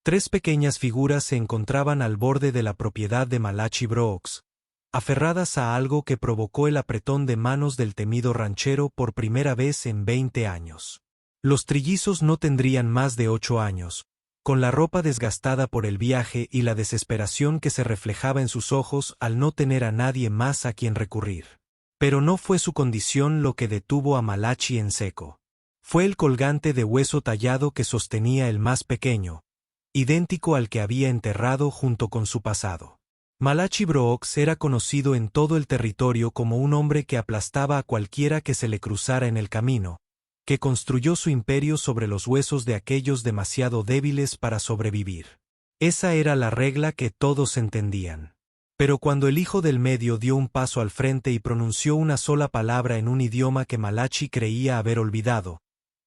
Tres pequeñas figuras se encontraban al borde de la propiedad de Malachi Brooks, aferradas a algo que provocó el apretón de manos del temido ranchero por primera vez en 20 años. Los trillizos no tendrían más de 8 años, con la ropa desgastada por el viaje y la desesperación que se reflejaba en sus ojos al no tener a nadie más a quien recurrir. Pero no fue su condición lo que detuvo a Malachi en seco. Fue el colgante de hueso tallado que sostenía el más pequeño, idéntico al que había enterrado junto con su pasado. Malachi Brooks era conocido en todo el territorio como un hombre que aplastaba a cualquiera que se le cruzara en el camino, que construyó su imperio sobre los huesos de aquellos demasiado débiles para sobrevivir. Esa era la regla que todos entendían. Pero cuando el hijo del medio dio un paso al frente y pronunció una sola palabra en un idioma que Malachi creía haber olvidado,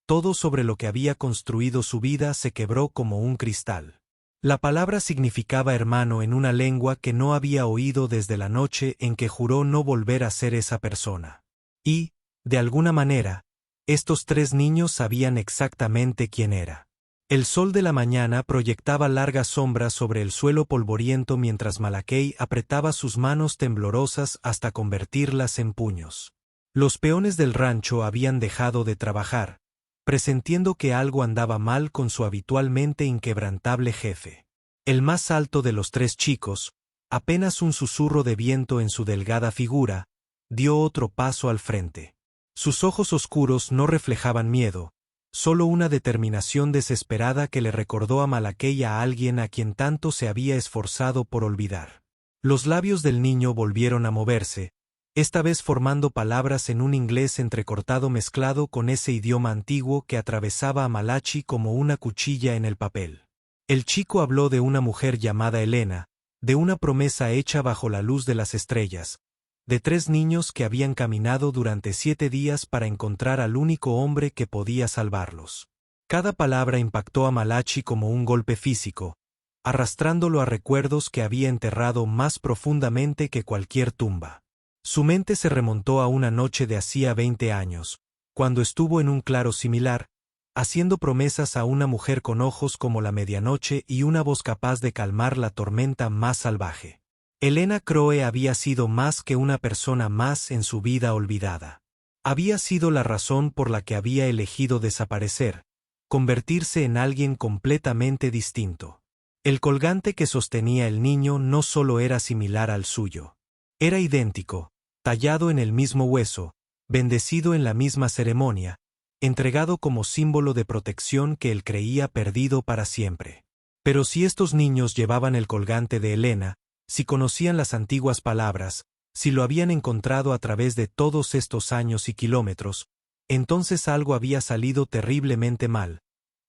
todo sobre lo que había construido su vida se quebró como un cristal. La palabra significaba hermano en una lengua que no había oído desde la noche en que juró no volver a ser esa persona. Y, de alguna manera, estos tres niños sabían exactamente quién era. El sol de la mañana proyectaba largas sombras sobre el suelo polvoriento mientras Malachi apretaba sus manos temblorosas hasta convertirlas en puños. Los peones del rancho habían dejado de trabajar, presentiendo que algo andaba mal con su habitualmente inquebrantable jefe. El más alto de los tres chicos, apenas un susurro de viento en su delgada figura, dio otro paso al frente. Sus ojos oscuros no reflejaban miedo, solo una determinación desesperada que le recordó a Malachi a alguien a quien tanto se había esforzado por olvidar. Los labios del niño volvieron a moverse, esta vez formando palabras en un inglés entrecortado mezclado con ese idioma antiguo que atravesaba a Malachi como una cuchilla en el papel. El chico habló de una mujer llamada Elena, de una promesa hecha bajo la luz de las estrellas, de tres niños que habían caminado durante 7 días para encontrar al único hombre que podía salvarlos. Cada palabra impactó a Malachi como un golpe físico, arrastrándolo a recuerdos que había enterrado más profundamente que cualquier tumba. Su mente se remontó a una noche de hacía 20 años, cuando estuvo en un claro similar, haciendo promesas a una mujer con ojos como la medianoche y una voz capaz de calmar la tormenta más salvaje. Elena Crowe había sido más que una persona más en su vida olvidada. Había sido la razón por la que había elegido desaparecer, convertirse en alguien completamente distinto. El colgante que sostenía el niño no solo era similar al suyo. Era idéntico, tallado en el mismo hueso, bendecido en la misma ceremonia, entregado como símbolo de protección que él creía perdido para siempre. Pero si estos niños llevaban el colgante de Elena, si conocían las antiguas palabras, si lo habían encontrado a través de todos estos años y kilómetros, entonces algo había salido terriblemente mal,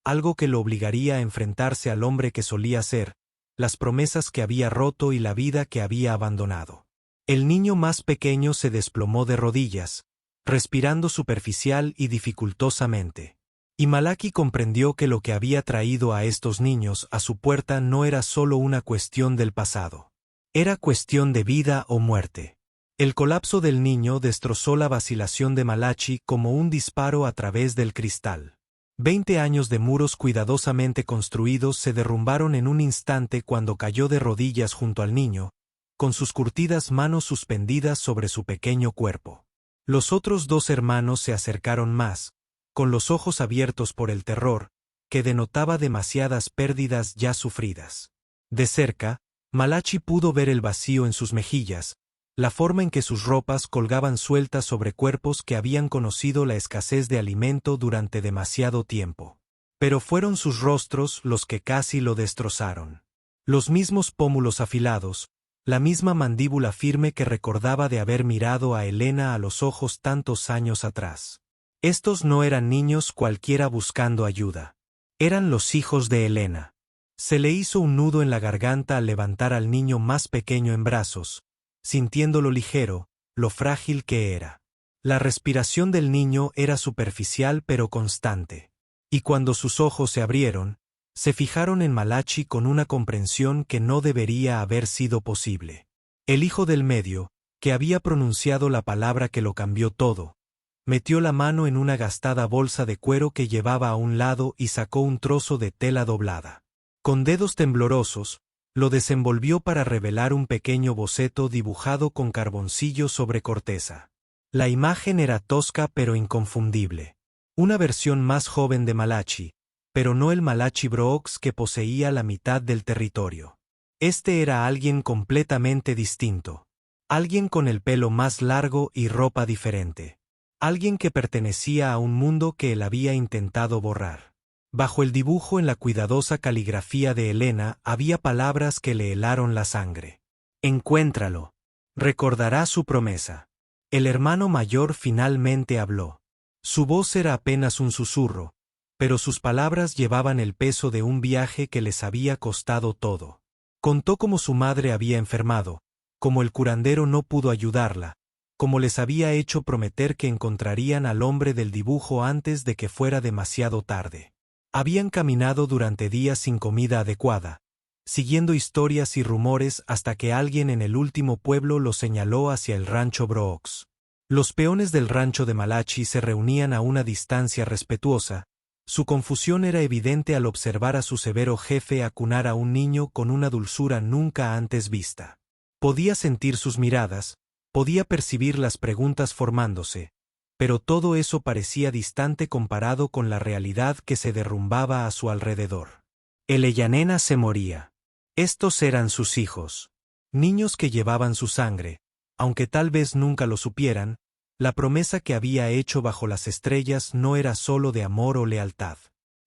algo que lo obligaría a enfrentarse al hombre que solía ser, las promesas que había roto y la vida que había abandonado. El niño más pequeño se desplomó de rodillas, respirando superficial y dificultosamente. Y Malachi comprendió que lo que había traído a estos niños a su puerta no era solo una cuestión del pasado. Era cuestión de vida o muerte. El colapso del niño destrozó la vacilación de Malachi como un disparo a través del cristal. 20 años de muros cuidadosamente construidos se derrumbaron en un instante cuando cayó de rodillas junto al niño, con sus curtidas manos suspendidas sobre su pequeño cuerpo. Los otros dos hermanos se acercaron más, con los ojos abiertos por el terror, que denotaba demasiadas pérdidas ya sufridas. De cerca, Malachi pudo ver el vacío en sus mejillas, la forma en que sus ropas colgaban sueltas sobre cuerpos que habían conocido la escasez de alimento durante demasiado tiempo. Pero fueron sus rostros los que casi lo destrozaron. Los mismos pómulos afilados, la misma mandíbula firme que recordaba de haber mirado a Elena a los ojos tantos años atrás. Estos no eran niños cualquiera buscando ayuda. Eran los hijos de Elena. Se le hizo un nudo en la garganta al levantar al niño más pequeño en brazos, sintiendo lo ligero, lo frágil que era. La respiración del niño era superficial pero constante. Y cuando sus ojos se abrieron, se fijaron en Malachi con una comprensión que no debería haber sido posible. El hijo del medio, que había pronunciado la palabra que lo cambió todo, metió la mano en una gastada bolsa de cuero que llevaba a un lado y sacó un trozo de tela doblada. Con dedos temblorosos, lo desenvolvió para revelar un pequeño boceto dibujado con carboncillo sobre corteza. La imagen era tosca pero inconfundible. Una versión más joven de Malachi, pero no el Malachi Brooks que poseía la mitad del territorio. Este era alguien completamente distinto. Alguien con el pelo más largo y ropa diferente. Alguien que pertenecía a un mundo que él había intentado borrar. Bajo el dibujo en la cuidadosa caligrafía de Elena había palabras que le helaron la sangre. Encuéntralo. Recordará su promesa. El hermano mayor finalmente habló. Su voz era apenas un susurro, pero sus palabras llevaban el peso de un viaje que les había costado todo. Contó cómo su madre había enfermado, cómo el curandero no pudo ayudarla, cómo les había hecho prometer que encontrarían al hombre del dibujo antes de que fuera demasiado tarde. Habían caminado durante días sin comida adecuada, siguiendo historias y rumores hasta que alguien en el último pueblo los señaló hacia el rancho Brooks. Los peones del rancho de Malachi se reunían a una distancia respetuosa. Su confusión era evidente al observar a su severo jefe acunar a un niño con una dulzura nunca antes vista. Podía sentir sus miradas, podía percibir las preguntas formándose, pero todo eso parecía distante comparado con la realidad que se derrumbaba a su alrededor. Eleyanena se moría. Estos eran sus hijos. Niños que llevaban su sangre, aunque tal vez nunca lo supieran. La promesa que había hecho bajo las estrellas no era solo de amor o lealtad.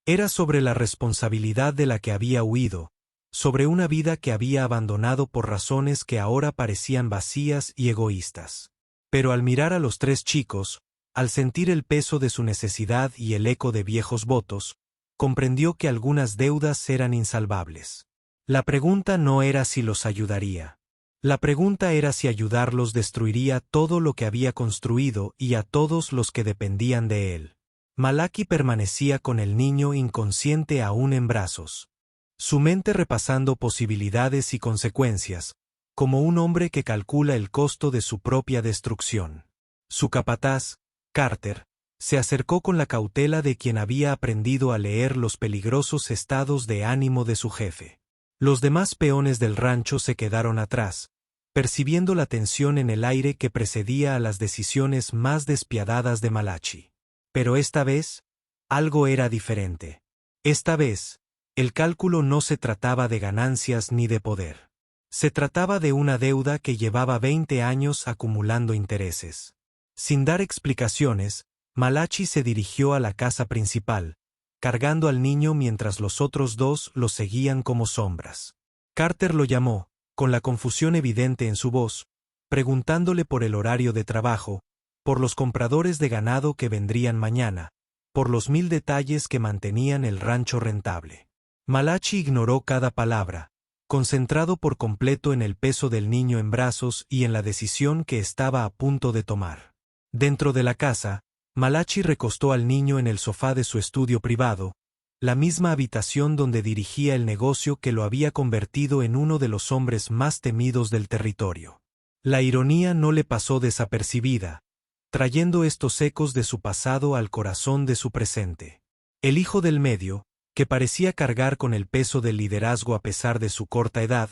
Era sobre la responsabilidad de la que había huido, sobre una vida que había abandonado por razones que ahora parecían vacías y egoístas. Pero al mirar a los tres chicos, al sentir el peso de su necesidad y el eco de viejos votos, comprendió que algunas deudas eran insalvables. La pregunta no era si los ayudaría. La pregunta era si ayudarlos destruiría todo lo que había construido y a todos los que dependían de él. Malachi permanecía con el niño inconsciente aún en brazos. Su mente repasando posibilidades y consecuencias, como un hombre que calcula el costo de su propia destrucción. Su capataz, Carter, se acercó con la cautela de quien había aprendido a leer los peligrosos estados de ánimo de su jefe. Los demás peones del rancho se quedaron atrás, percibiendo la tensión en el aire que precedía a las decisiones más despiadadas de Malachi. Pero esta vez, algo era diferente. Esta vez, el cálculo no se trataba de ganancias ni de poder. Se trataba de una deuda que llevaba 20 años acumulando intereses. Sin dar explicaciones, Malachi se dirigió a la casa principal, cargando al niño mientras los otros dos lo seguían como sombras. Carter lo llamó, con la confusión evidente en su voz, preguntándole por el horario de trabajo, por los compradores de ganado que vendrían mañana, por los 1000 detalles que mantenían el rancho rentable. Malachi ignoró cada palabra, concentrado por completo en el peso del niño en brazos y en la decisión que estaba a punto de tomar. Dentro de la casa, Malachi recostó al niño en el sofá de su estudio privado, la misma habitación donde dirigía el negocio que lo había convertido en uno de los hombres más temidos del territorio. La ironía no le pasó desapercibida, trayendo estos ecos de su pasado al corazón de su presente. El hijo del medio, que parecía cargar con el peso del liderazgo a pesar de su corta edad,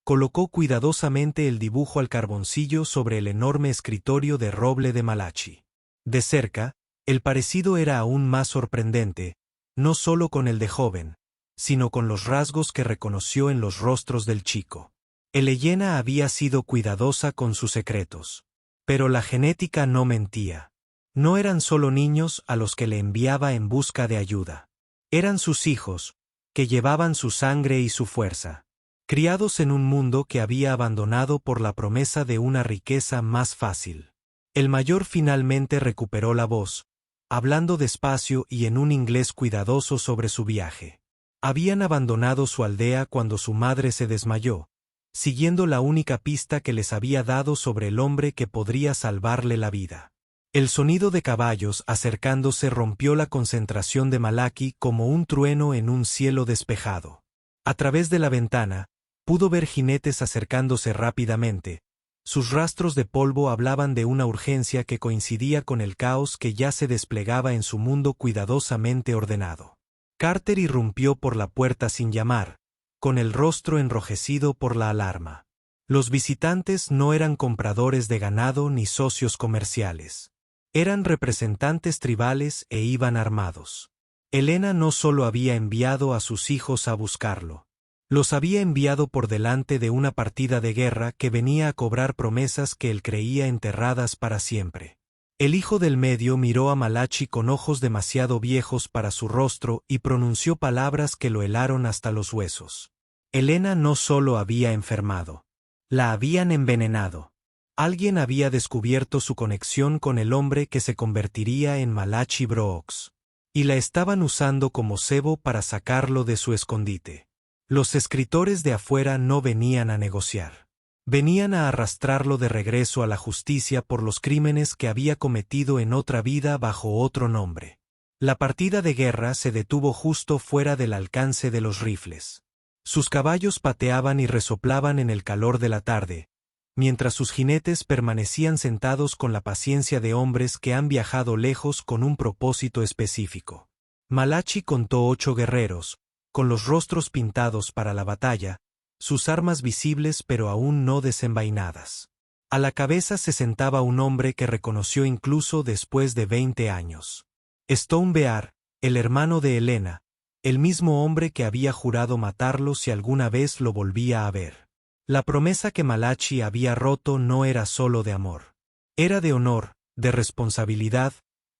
colocó cuidadosamente el dibujo al carboncillo sobre el enorme escritorio de roble de Malachi. De cerca, el parecido era aún más sorprendente, no solo con el de joven, sino con los rasgos que reconoció en los rostros del chico. Elena había sido cuidadosa con sus secretos. Pero la genética no mentía. No eran solo niños a los que le enviaba en busca de ayuda. Eran sus hijos, que llevaban su sangre y su fuerza, criados en un mundo que había abandonado por la promesa de una riqueza más fácil. El mayor finalmente recuperó la voz, hablando despacio y en un inglés cuidadoso sobre su viaje. Habían abandonado su aldea cuando su madre se desmayó, siguiendo la única pista que les había dado sobre el hombre que podría salvarle la vida. El sonido de caballos acercándose rompió la concentración de Malachi como un trueno en un cielo despejado. A través de la ventana, pudo ver jinetes acercándose rápidamente. Sus rastros de polvo hablaban de una urgencia que coincidía con el caos que ya se desplegaba en su mundo cuidadosamente ordenado. Carter irrumpió por la puerta sin llamar, con el rostro enrojecido por la alarma. Los visitantes no eran compradores de ganado ni socios comerciales. Eran representantes tribales e iban armados. Helena no solo había enviado a sus hijos a buscarlo. Los había enviado por delante de una partida de guerra que venía a cobrar promesas que él creía enterradas para siempre. El hijo del medio miró a Malachi con ojos demasiado viejos para su rostro y pronunció palabras que lo helaron hasta los huesos. Helena no solo había enfermado. La habían envenenado. Alguien había descubierto su conexión con el hombre que se convertiría en Malachi Brooks. Y la estaban usando como cebo para sacarlo de su escondite. Los escritores de afuera no venían a negociar. Venían a arrastrarlo de regreso a la justicia por los crímenes que había cometido en otra vida bajo otro nombre. La partida de guerra se detuvo justo fuera del alcance de los rifles. Sus caballos pateaban y resoplaban en el calor de la tarde, mientras sus jinetes permanecían sentados con la paciencia de hombres que han viajado lejos con un propósito específico. Malachi contó 8 guerreros, con los rostros pintados para la batalla, sus armas visibles pero aún no desenvainadas. A la cabeza se sentaba un hombre que reconoció incluso después de 20 años. Stone Bear, el hermano de Helena, el mismo hombre que había jurado matarlo si alguna vez lo volvía a ver. La promesa que Malachi había roto no era solo de amor. Era de honor, de responsabilidad,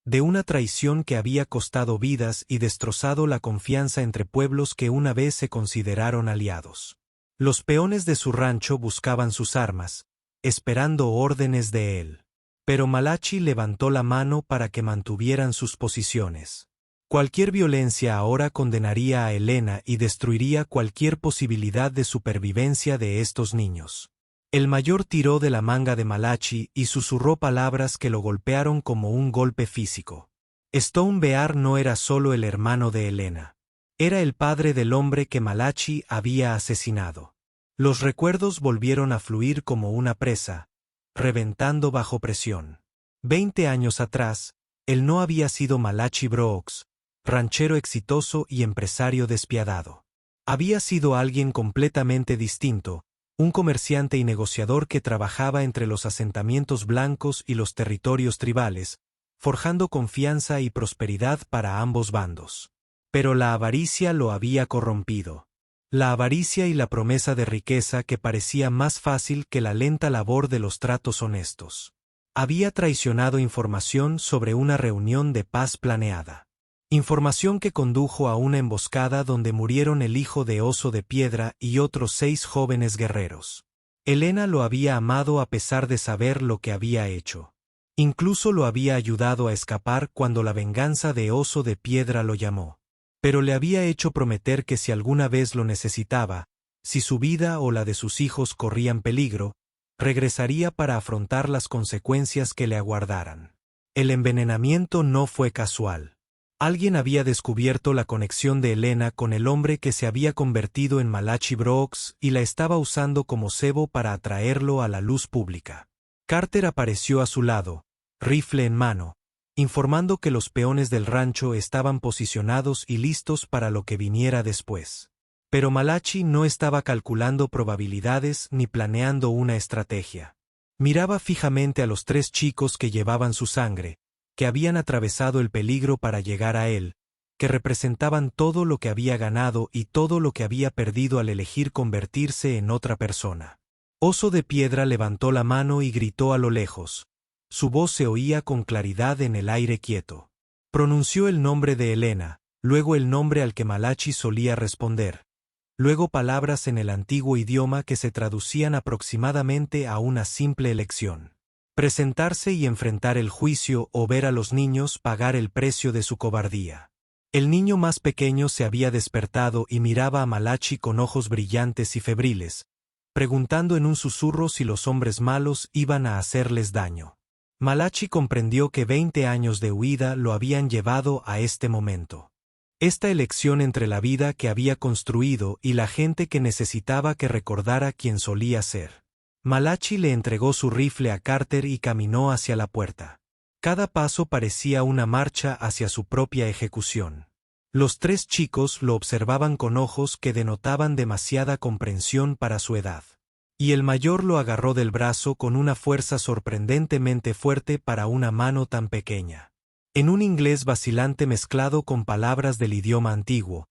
de una traición que había costado vidas y destrozado la confianza entre pueblos que una vez se consideraron aliados. Los peones de su rancho buscaban sus armas, esperando órdenes de él. Pero Malachi levantó la mano para que mantuvieran sus posiciones. Cualquier violencia ahora condenaría a Helena y destruiría cualquier posibilidad de supervivencia de estos niños. El mayor tiró de la manga de Malachi y susurró palabras que lo golpearon como un golpe físico. Stone Bear no era solo el hermano de Helena. Era el padre del hombre que Malachi había asesinado. Los recuerdos volvieron a fluir como una presa, reventando bajo presión. 20 años atrás, él no había sido Malachi Brooks, ranchero exitoso y empresario despiadado. Había sido alguien completamente distinto, un comerciante y negociador que trabajaba entre los asentamientos blancos y los territorios tribales, forjando confianza y prosperidad para ambos bandos. Pero la avaricia lo había corrompido. La avaricia y la promesa de riqueza que parecía más fácil que la lenta labor de los tratos honestos. Había traicionado información sobre una reunión de paz planeada. Información que condujo a una emboscada donde murieron el hijo de Oso de Piedra y otros 6 jóvenes guerreros. Helena lo había amado a pesar de saber lo que había hecho. Incluso lo había ayudado a escapar cuando la venganza de Oso de Piedra lo llamó. Pero le había hecho prometer que si alguna vez lo necesitaba, si su vida o la de sus hijos corrían peligro, regresaría para afrontar las consecuencias que le aguardaran. El envenenamiento no fue casual. Alguien había descubierto la conexión de Helena con el hombre que se había convertido en Malachi Brooks y la estaba usando como cebo para atraerlo a la luz pública. Carter apareció a su lado, rifle en mano, informando que los peones del rancho estaban posicionados y listos para lo que viniera después. Pero Malachi no estaba calculando probabilidades ni planeando una estrategia. Miraba fijamente a los 3 chicos que llevaban su sangre, que habían atravesado el peligro para llegar a él, que representaban todo lo que había ganado y todo lo que había perdido al elegir convertirse en otra persona. Oso de Piedra levantó la mano y gritó a lo lejos. Su voz se oía con claridad en el aire quieto. Pronunció el nombre de Helena, luego el nombre al que Malachi solía responder, luego palabras en el antiguo idioma que se traducían aproximadamente a una simple elección. Presentarse y enfrentar el juicio o ver a los niños pagar el precio de su cobardía. El niño más pequeño se había despertado y miraba a Malachi con ojos brillantes y febriles, preguntando en un susurro si los hombres malos iban a hacerles daño. Malachi comprendió que 20 años de huida lo habían llevado a este momento. Esta elección entre la vida que había construido y la gente que necesitaba que recordara quién solía ser. Malachi le entregó su rifle a Carter y caminó hacia la puerta. Cada paso parecía una marcha hacia su propia ejecución. Los tres chicos lo observaban con ojos que denotaban demasiada comprensión para su edad. Y el mayor lo agarró del brazo con una fuerza sorprendentemente fuerte para una mano tan pequeña. En un inglés vacilante mezclado con palabras del idioma antiguo,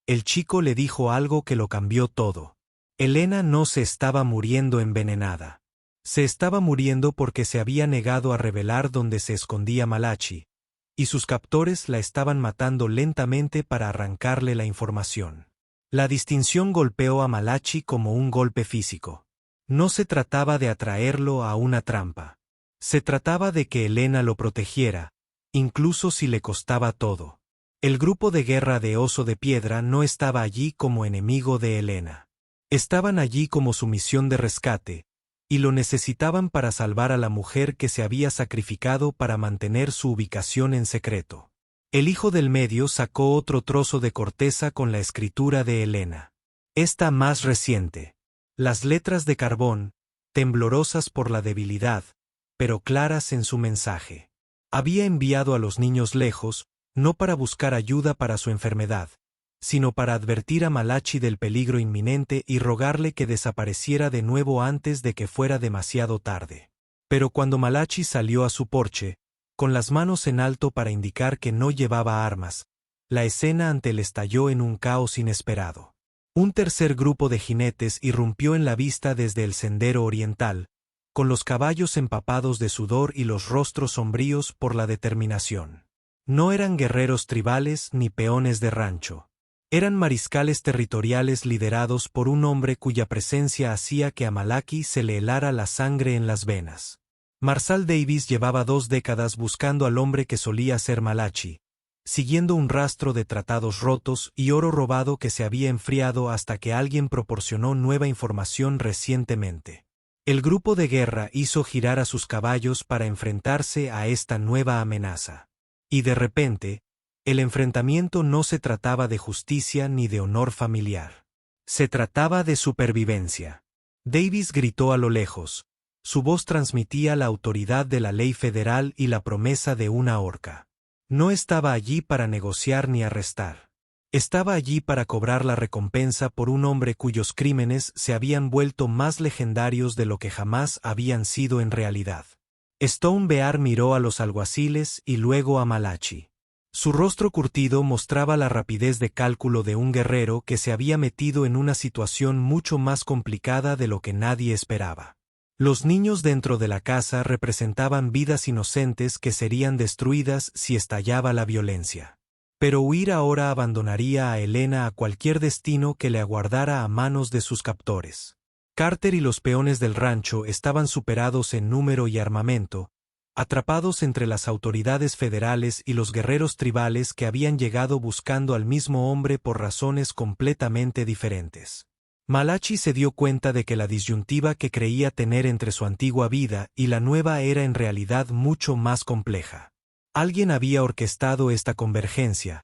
el chico le dijo algo que lo cambió todo. Elena no se estaba muriendo envenenada. Se estaba muriendo porque se había negado a revelar dónde se escondía Malachi, y sus captores la estaban matando lentamente para arrancarle la información. La distinción golpeó a Malachi como un golpe físico. No se trataba de atraerlo a una trampa. Se trataba de que Elena lo protegiera, incluso si le costaba todo. El grupo de guerra de Oso de Piedra no estaba allí como enemigo de Elena. Estaban allí como su misión de rescate, y lo necesitaban para salvar a la mujer que se había sacrificado para mantener su ubicación en secreto. El hijo del medio sacó otro trozo de corteza con la escritura de Elena. Esta más reciente. Las letras de carbón, temblorosas por la debilidad, pero claras en su mensaje. Había enviado a los niños lejos, no para buscar ayuda para su enfermedad, sino para advertir a Malachi del peligro inminente y rogarle que desapareciera de nuevo antes de que fuera demasiado tarde. Pero cuando Malachi salió a su porche, con las manos en alto para indicar que no llevaba armas, la escena ante él estalló en un caos inesperado. Un tercer grupo de jinetes irrumpió en la vista desde el sendero oriental, con los caballos empapados de sudor y los rostros sombríos por la determinación. No eran guerreros tribales ni peones de rancho. Eran mariscales territoriales liderados por un hombre cuya presencia hacía que a Malachi se le helara la sangre en las venas. Marshall Davis llevaba 2 décadas buscando al hombre que solía ser Malachi, siguiendo un rastro de tratados rotos y oro robado que se había enfriado hasta que alguien proporcionó nueva información recientemente. El grupo de guerra hizo girar a sus caballos para enfrentarse a esta nueva amenaza. Y de repente, el enfrentamiento no se trataba de justicia ni de honor familiar. Se trataba de supervivencia. Davis gritó a lo lejos. Su voz transmitía la autoridad de la ley federal y la promesa de una horca. No estaba allí para negociar ni arrestar. Estaba allí para cobrar la recompensa por un hombre cuyos crímenes se habían vuelto más legendarios de lo que jamás habían sido en realidad. Stone Bear miró a los alguaciles y luego a Malachi. Su rostro curtido mostraba la rapidez de cálculo de un guerrero que se había metido en una situación mucho más complicada de lo que nadie esperaba. Los niños dentro de la casa representaban vidas inocentes que serían destruidas si estallaba la violencia. Pero huir ahora abandonaría a Elena a cualquier destino que le aguardara a manos de sus captores. Carter y los peones del rancho estaban superados en número y armamento, atrapados entre las autoridades federales y los guerreros tribales que habían llegado buscando al mismo hombre por razones completamente diferentes. Malachi se dio cuenta de que la disyuntiva que creía tener entre su antigua vida y la nueva era en realidad mucho más compleja. Alguien había orquestado esta convergencia,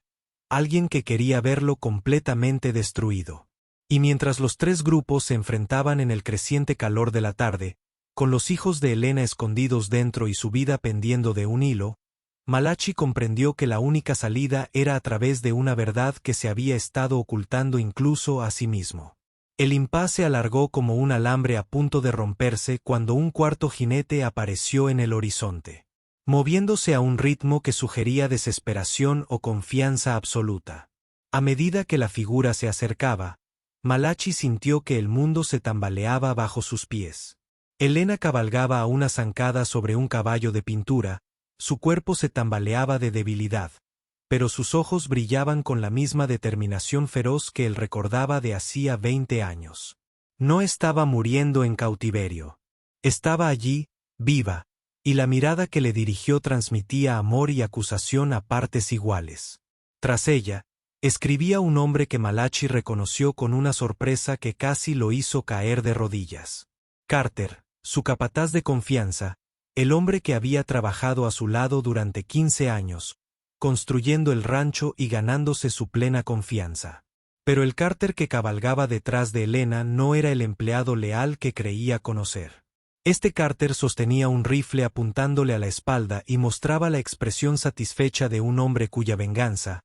alguien que quería verlo completamente destruido. Y mientras los 3 grupos se enfrentaban en el creciente calor de la tarde, con los hijos de Elena escondidos dentro y su vida pendiendo de un hilo, Malachi comprendió que la única salida era a través de una verdad que se había estado ocultando incluso a sí mismo. El impasse alargó como un alambre a punto de romperse cuando un cuarto jinete apareció en el horizonte, moviéndose a un ritmo que sugería desesperación o confianza absoluta. A medida que la figura se acercaba, Malachi sintió que el mundo se tambaleaba bajo sus pies. Elena cabalgaba a una zancada sobre un caballo de pintura, su cuerpo se tambaleaba de debilidad, pero sus ojos brillaban con la misma determinación feroz que él recordaba de hacía 20 años. No estaba muriendo en cautiverio. Estaba allí, viva, y la mirada que le dirigió transmitía amor y acusación a partes iguales. Tras ella, escribía un hombre que Malachi reconoció con una sorpresa que casi lo hizo caer de rodillas. Carter, su capataz de confianza, el hombre que había trabajado a su lado durante 15 años, construyendo el rancho y ganándose su plena confianza. Pero el Carter que cabalgaba detrás de Elena no era el empleado leal que creía conocer. Este Carter sostenía un rifle apuntándole a la espalda y mostraba la expresión satisfecha de un hombre cuya venganza,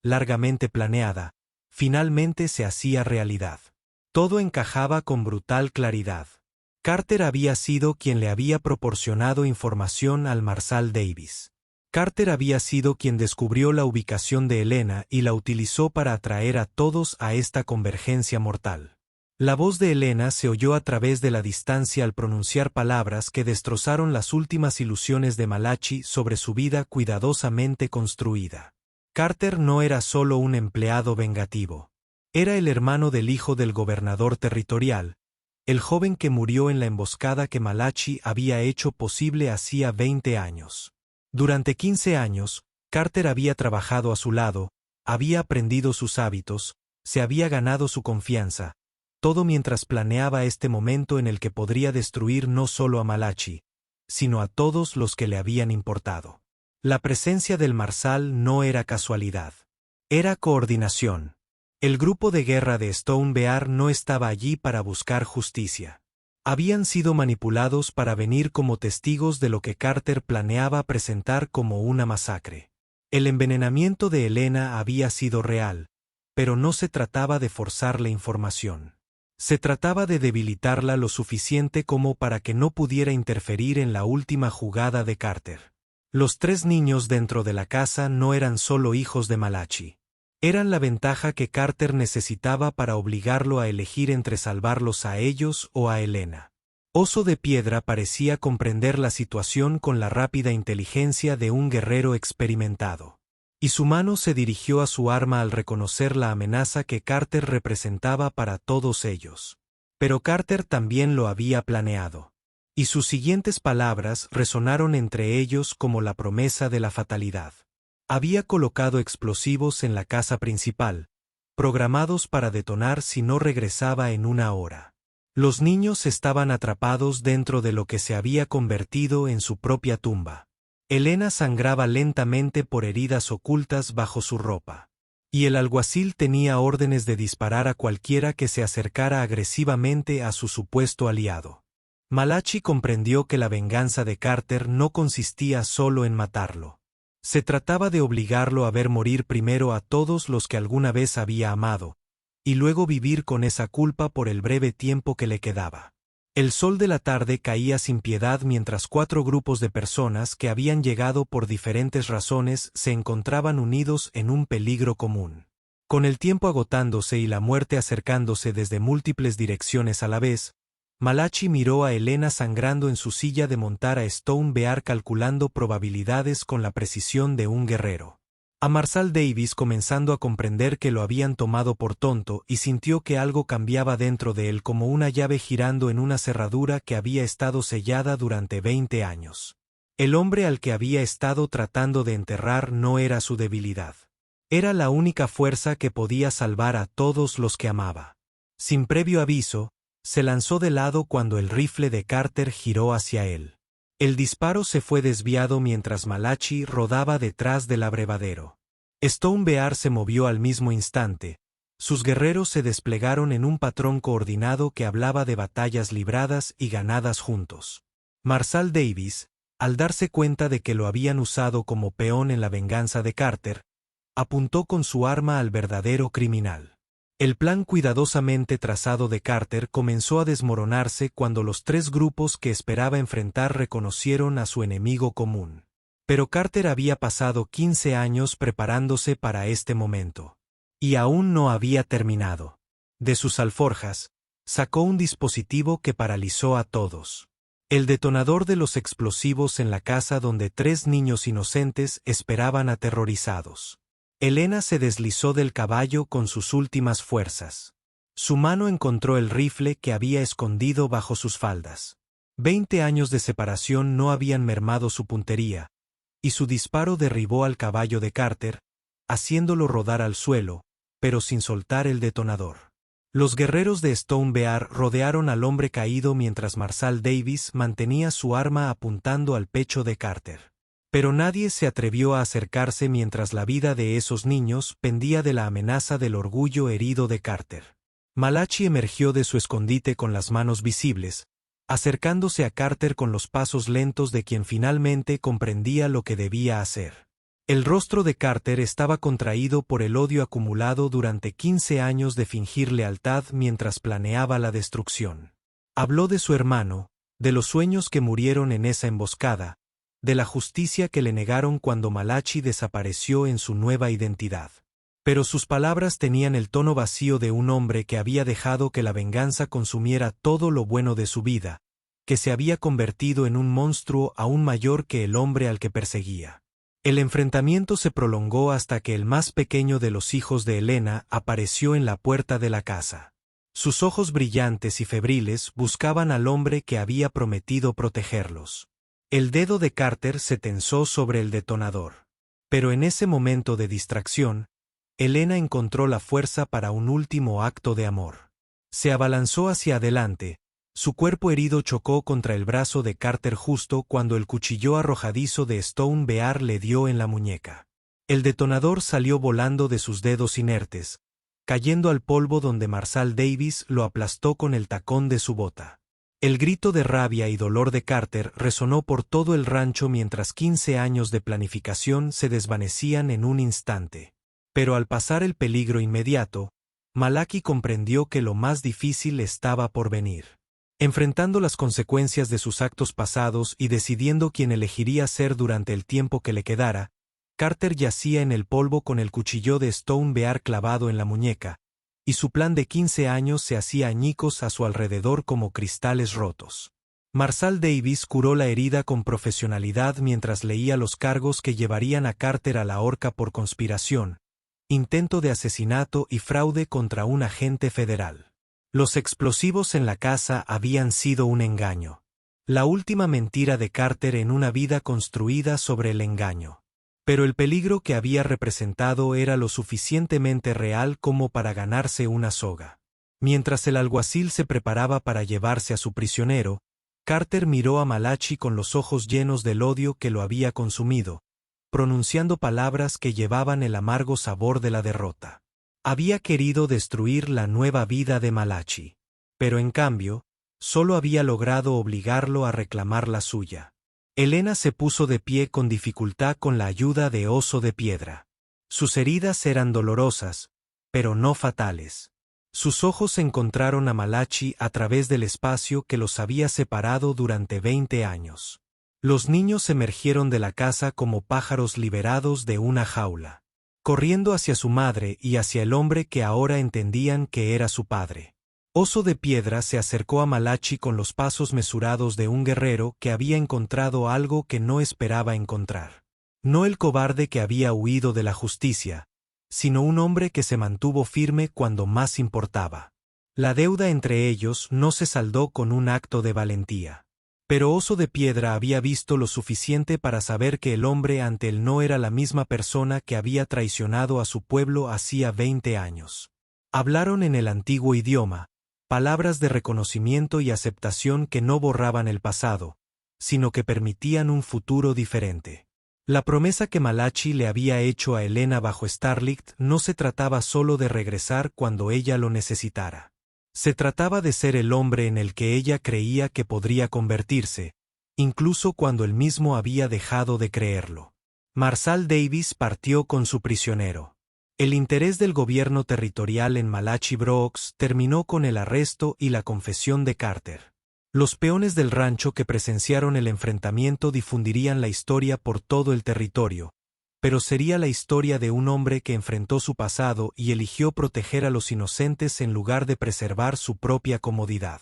largamente planeada, finalmente se hacía realidad. Todo encajaba con brutal claridad. Carter había sido quien le había proporcionado información al Marshal Davis. Carter había sido quien descubrió la ubicación de Elena y la utilizó para atraer a todos a esta convergencia mortal. La voz de Elena se oyó a través de la distancia al pronunciar palabras que destrozaron las últimas ilusiones de Malachi sobre su vida cuidadosamente construida. Carter no era solo un empleado vengativo. Era el hermano del hijo del gobernador territorial, el joven que murió en la emboscada que Malachi había hecho posible hacía 20 años. Durante 15 años, Carter había trabajado a su lado, había aprendido sus hábitos, se había ganado su confianza, todo mientras planeaba este momento en el que podría destruir no solo a Malachi, sino a todos los que le habían importado. La presencia del Marshal no era casualidad. Era coordinación. El grupo de guerra de Stone Bear no estaba allí para buscar justicia. Habían sido manipulados para venir como testigos de lo que Carter planeaba presentar como una masacre. El envenenamiento de Elena había sido real, pero no se trataba de forzar la información. Se trataba de debilitarla lo suficiente como para que no pudiera interferir en la última jugada de Carter. Los 3 niños dentro de la casa no eran solo hijos de Malachi. Eran la ventaja que Carter necesitaba para obligarlo a elegir entre salvarlos a ellos o a Elena. Oso de Piedra parecía comprender la situación con la rápida inteligencia de un guerrero experimentado. Y su mano se dirigió a su arma al reconocer la amenaza que Carter representaba para todos ellos. Pero Carter también lo había planeado. Y sus siguientes palabras resonaron entre ellos como la promesa de la fatalidad. Había colocado explosivos en la casa principal, programados para detonar si no regresaba en 1 hora. Los niños estaban atrapados dentro de lo que se había convertido en su propia tumba. Elena sangraba lentamente por heridas ocultas bajo su ropa. Y el alguacil tenía órdenes de disparar a cualquiera que se acercara agresivamente a su supuesto aliado. Malachi comprendió que la venganza de Carter no consistía solo en matarlo. Se trataba de obligarlo a ver morir primero a todos los que alguna vez había amado, y luego vivir con esa culpa por el breve tiempo que le quedaba. El sol de la tarde caía sin piedad mientras 4 grupos de personas que habían llegado por diferentes razones se encontraban unidos en un peligro común. Con el tiempo agotándose y la muerte acercándose desde múltiples direcciones a la vez, Malachi miró a Elena sangrando en su silla de montar a Stone Bear calculando probabilidades con la precisión de un guerrero. A Marshal Davis comenzando a comprender que lo habían tomado por tonto y sintió que algo cambiaba dentro de él como una llave girando en una cerradura que había estado sellada durante 20 años. El hombre al que había estado tratando de enterrar no era su debilidad. Era la única fuerza que podía salvar a todos los que amaba. Sin previo aviso, se lanzó de lado cuando el rifle de Carter giró hacia él. El disparo se fue desviado mientras Malachi rodaba detrás del abrevadero. Stone Bear se movió al mismo instante. Sus guerreros se desplegaron en un patrón coordinado que hablaba de batallas libradas y ganadas juntos. Marshal Davis, al darse cuenta de que lo habían usado como peón en la venganza de Carter, apuntó con su arma al verdadero criminal. El plan cuidadosamente trazado de Carter comenzó a desmoronarse cuando los 3 grupos que esperaba enfrentar reconocieron a su enemigo común. Pero Carter había pasado 15 años preparándose para este momento. Y aún no había terminado. De sus alforjas, sacó un dispositivo que paralizó a todos. El detonador de los explosivos en la casa donde 3 niños inocentes esperaban aterrorizados. Elena se deslizó del caballo con sus últimas fuerzas. Su mano encontró el rifle que había escondido bajo sus faldas. 20 años de separación no habían mermado su puntería, y su disparo derribó al caballo de Carter, haciéndolo rodar al suelo, pero sin soltar el detonador. Los guerreros de Stone Bear rodearon al hombre caído mientras Marshal Davis mantenía su arma apuntando al pecho de Carter. Pero nadie se atrevió a acercarse mientras la vida de esos niños pendía de la amenaza del orgullo herido de Carter. Malachi emergió de su escondite con las manos visibles, acercándose a Carter con los pasos lentos de quien finalmente comprendía lo que debía hacer. El rostro de Carter estaba contraído por el odio acumulado durante 15 años de fingir lealtad mientras planeaba la destrucción. Habló de su hermano, de los sueños que murieron en esa emboscada, de la justicia que le negaron cuando Malachi desapareció en su nueva identidad. Pero sus palabras tenían el tono vacío de un hombre que había dejado que la venganza consumiera todo lo bueno de su vida, que se había convertido en un monstruo aún mayor que el hombre al que perseguía. El enfrentamiento se prolongó hasta que el más pequeño de los hijos de Elena apareció en la puerta de la casa. Sus ojos brillantes y febriles buscaban al hombre que había prometido protegerlos. El dedo de Carter se tensó sobre el detonador. Pero en ese momento de distracción, Elena encontró la fuerza para un último acto de amor. Se abalanzó hacia adelante. Su cuerpo herido chocó contra el brazo de Carter justo cuando el cuchillo arrojadizo de Stone Bear le dio en la muñeca. El detonador salió volando de sus dedos inertes, cayendo al polvo donde Marshall Davis lo aplastó con el tacón de su bota. El grito de rabia y dolor de Carter resonó por todo el rancho mientras 15 años de planificación se desvanecían en un instante. Pero al pasar el peligro inmediato, Malachi comprendió que lo más difícil estaba por venir. Enfrentando las consecuencias de sus actos pasados y decidiendo quién elegiría ser durante el tiempo que le quedara, Carter yacía en el polvo con el cuchillo de Stone Bear clavado en la muñeca, y su plan de 15 años se hacía añicos a su alrededor como cristales rotos. Marshall Davis curó la herida con profesionalidad mientras leía los cargos que llevarían a Carter a la horca por conspiración, intento de asesinato y fraude contra un agente federal. Los explosivos en la casa habían sido un engaño. La última mentira de Carter en una vida construida sobre el engaño. Pero el peligro que había representado era lo suficientemente real como para ganarse una soga. Mientras el alguacil se preparaba para llevarse a su prisionero, Carter miró a Malachi con los ojos llenos del odio que lo había consumido, pronunciando palabras que llevaban el amargo sabor de la derrota. Había querido destruir la nueva vida de Malachi, pero en cambio, solo había logrado obligarlo a reclamar la suya. Elena se puso de pie con dificultad con la ayuda de Oso de Piedra. Sus heridas eran dolorosas, pero no fatales. Sus ojos encontraron a Malachi a través del espacio que los había separado durante 20 años. Los niños emergieron de la casa como pájaros liberados de una jaula, corriendo hacia su madre y hacia el hombre que ahora entendían que era su padre. Oso de Piedra se acercó a Malachi con los pasos mesurados de un guerrero que había encontrado algo que no esperaba encontrar. No el cobarde que había huido de la justicia, sino un hombre que se mantuvo firme cuando más importaba. La deuda entre ellos no se saldó con un acto de valentía. Pero Oso de Piedra había visto lo suficiente para saber que el hombre ante él no era la misma persona que había traicionado a su pueblo hacía 20 años. Hablaron en el antiguo idioma, palabras de reconocimiento y aceptación que no borraban el pasado, sino que permitían un futuro diferente. La promesa que Malachi le había hecho a Elena bajo Starlight no se trataba solo de regresar cuando ella lo necesitara. Se trataba de ser el hombre en el que ella creía que podría convertirse, incluso cuando él mismo había dejado de creerlo. Marshall Davis partió con su prisionero. El interés del gobierno territorial en Malachi Brooks terminó con el arresto y la confesión de Carter. Los peones del rancho que presenciaron el enfrentamiento difundirían la historia por todo el territorio, pero sería la historia de un hombre que enfrentó su pasado y eligió proteger a los inocentes en lugar de preservar su propia comodidad.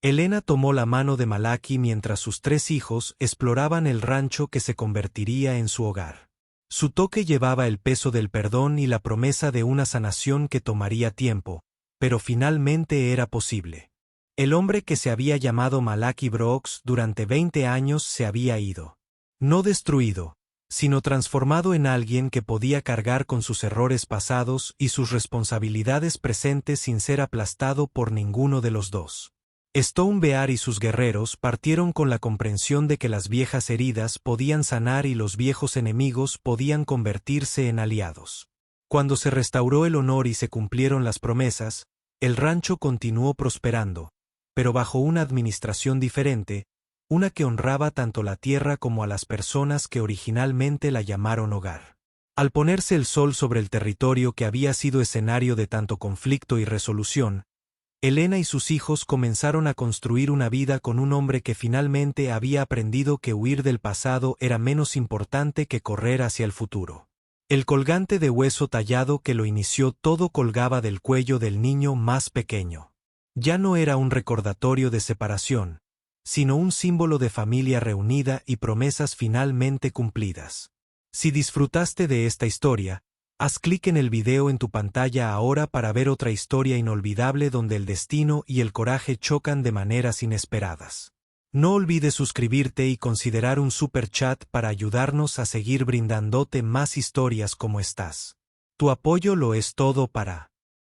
Elena tomó la mano de Malachi mientras sus 3 hijos exploraban el rancho que se convertiría en su hogar. Su toque llevaba el peso del perdón y la promesa de una sanación que tomaría tiempo, pero finalmente era posible. El hombre que se había llamado Malachi Brooks durante 20 años se había ido. No destruido, sino transformado en alguien que podía cargar con sus errores pasados y sus responsabilidades presentes sin ser aplastado por ninguno de los dos. Stone Bear y sus guerreros partieron con la comprensión de que las viejas heridas podían sanar y los viejos enemigos podían convertirse en aliados. Cuando se restauró el honor y se cumplieron las promesas, el rancho continuó prosperando, pero bajo una administración diferente, una que honraba tanto la tierra como a las personas que originalmente la llamaron hogar. Al ponerse el sol sobre el territorio que había sido escenario de tanto conflicto y resolución, Elena y sus hijos comenzaron a construir una vida con un hombre que finalmente había aprendido que huir del pasado era menos importante que correr hacia el futuro. El colgante de hueso tallado que lo inició todo colgaba del cuello del niño más pequeño. Ya no era un recordatorio de separación, sino un símbolo de familia reunida y promesas finalmente cumplidas. Si disfrutaste de esta historia, haz clic en el video en tu pantalla ahora para ver otra historia inolvidable donde el destino y el coraje chocan de maneras inesperadas. No olvides suscribirte y considerar un super chat para ayudarnos a seguir brindándote más historias como estas. Tu apoyo lo es todo para